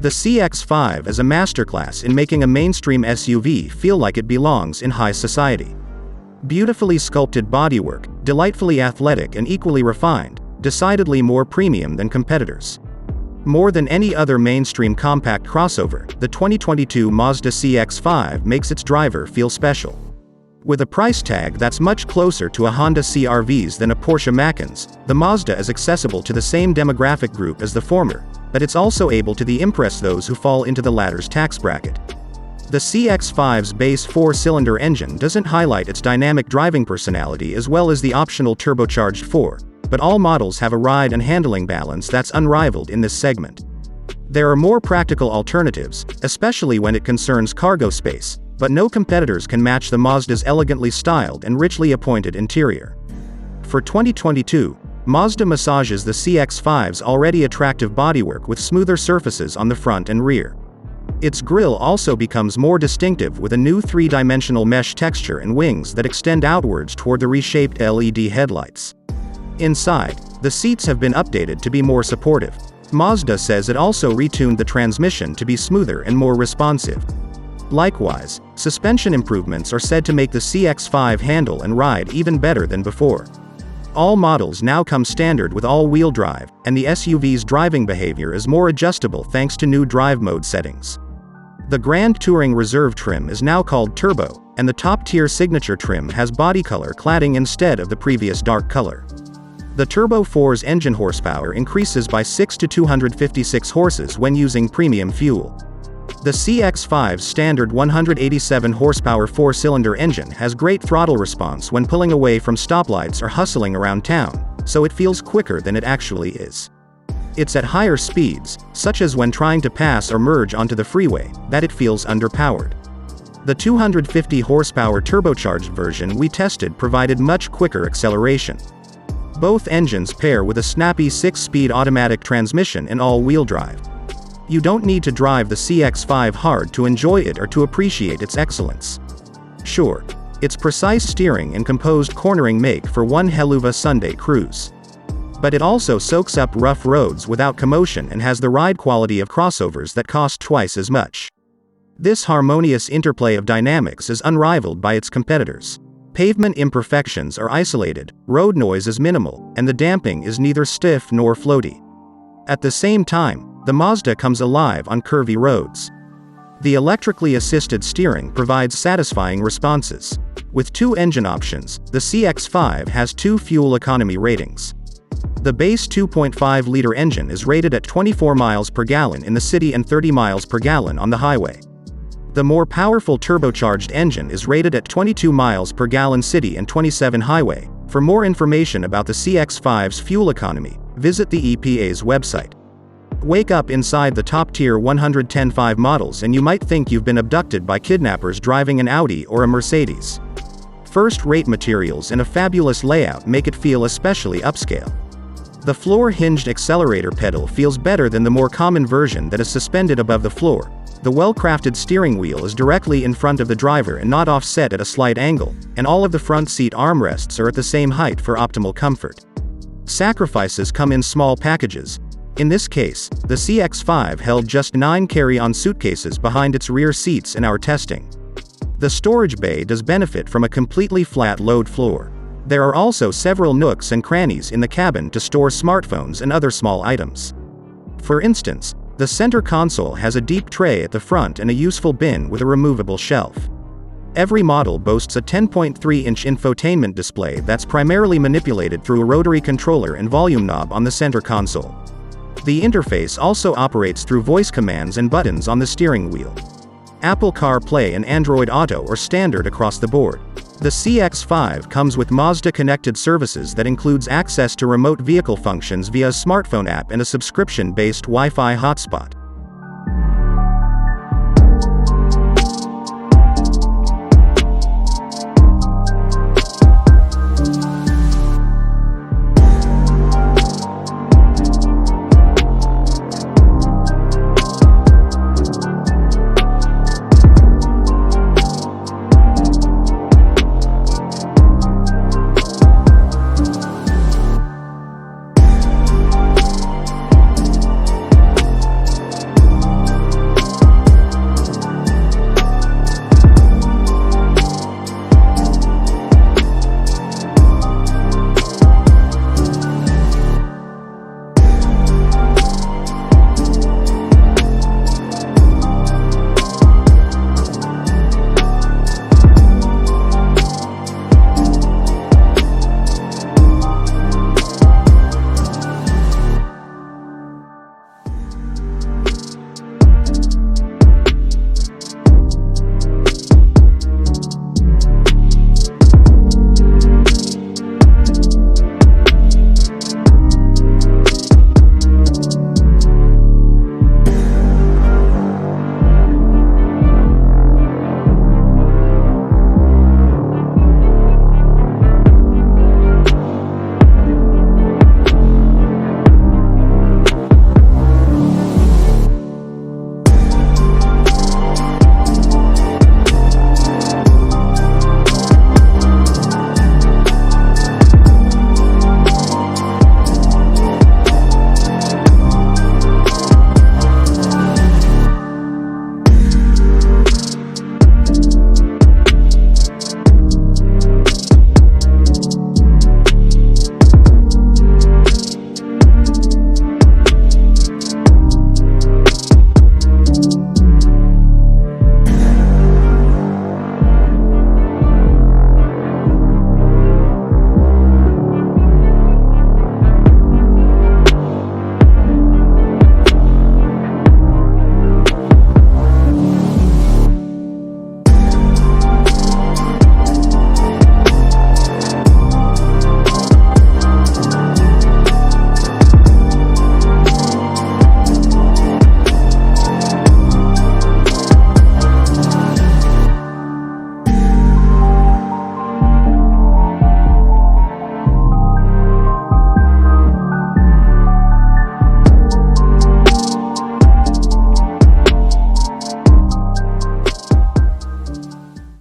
The CX-5 is a masterclass in making a mainstream SUV feel like it belongs in high society. Beautifully sculpted bodywork, delightfully athletic and equally refined, decidedly more premium than competitors. More than any other mainstream compact crossover, the 2022 Mazda CX-5 makes its driver feel special. With a price tag that's much closer to a Honda CR-V's than a Porsche Macan's, the Mazda is accessible to the same demographic group as the former, but it's also able to impress those who fall into the latter's tax bracket. The CX-5's base 4-cylinder engine doesn't highlight its dynamic driving personality as well as the optional turbocharged 4, but all models have a ride and handling balance that's unrivaled in this segment. There are more practical alternatives, especially when it concerns cargo space, but no competitors can match the Mazda's elegantly styled and richly appointed interior. For 2022, Mazda massages the CX-5's already attractive bodywork with smoother surfaces on the front and rear. Its grille also becomes more distinctive with a new 3-dimensional mesh texture and wings that extend outwards toward the reshaped LED headlights. Inside, the seats have been updated to be more supportive. Mazda says it also retuned the transmission to be smoother and more responsive. Likewise, suspension improvements are said to make the CX-5 handle and ride even better than before. All models now come standard with all-wheel drive, and the SUV's driving behavior is more adjustable thanks to new drive mode settings. The Grand Touring Reserve trim is now called Turbo, and the top-tier Signature trim has body color cladding instead of the previous dark color. The Turbo 4's engine horsepower increases by 6 to 256 horses when using premium fuel. The CX-5's standard 187 horsepower 4-cylinder engine has great throttle response when pulling away from stoplights or hustling around town, so it feels quicker than it actually is. It's at higher speeds, such as when trying to pass or merge onto the freeway, that it feels underpowered. The 250 horsepower turbocharged version we tested provided much quicker acceleration. Both engines pair with a snappy 6-speed automatic transmission in all-wheel drive. You don't need to drive the CX-5 hard to enjoy it or to appreciate its excellence. Sure, its precise steering and composed cornering make for one helluva Sunday cruise. But it also soaks up rough roads without commotion and has the ride quality of crossovers that cost twice as much. This harmonious interplay of dynamics is unrivaled by its competitors. Pavement imperfections are isolated, road noise is minimal, and the damping is neither stiff nor floaty. At the same time, the Mazda comes alive on curvy roads. The electrically assisted steering provides satisfying responses. With 2 engine options, the CX-5 has 2 fuel economy ratings. The base 2.5-liter engine is rated at 24 miles per gallon in the city and 30 miles per gallon on the highway. The more powerful turbocharged engine is rated at 22 miles per gallon city and 27 highway. For more information about the CX-5's fuel economy, visit the EPA's website. Wake up inside the top-tier 110.5 models and you might think you've been abducted by kidnappers driving an Audi or a Mercedes. First-rate materials and a fabulous layout make it feel especially upscale. The floor-hinged accelerator pedal feels better than the more common version that is suspended above the floor. The well-crafted steering wheel is directly in front of the driver and not offset at a slight angle, and all of the front seat armrests are at the same height for optimal comfort. Sacrifices come in small packages. In this case, the CX-5 held just 9 carry-on suitcases behind its rear seats in our testing. The storage bay does benefit from a completely flat load floor. There are also several nooks and crannies in the cabin to store smartphones and other small items. For instance, the center console has a deep tray at the front and a useful bin with a removable shelf. Every model boasts a 10.3-inch infotainment display that's primarily manipulated through a rotary controller and volume knob on the center console. The interface also operates through voice commands and buttons on the steering wheel. Apple CarPlay and Android Auto are standard across the board. The CX-5 comes with Mazda connected services that includes access to remote vehicle functions via a smartphone app and a subscription-based Wi-Fi hotspot.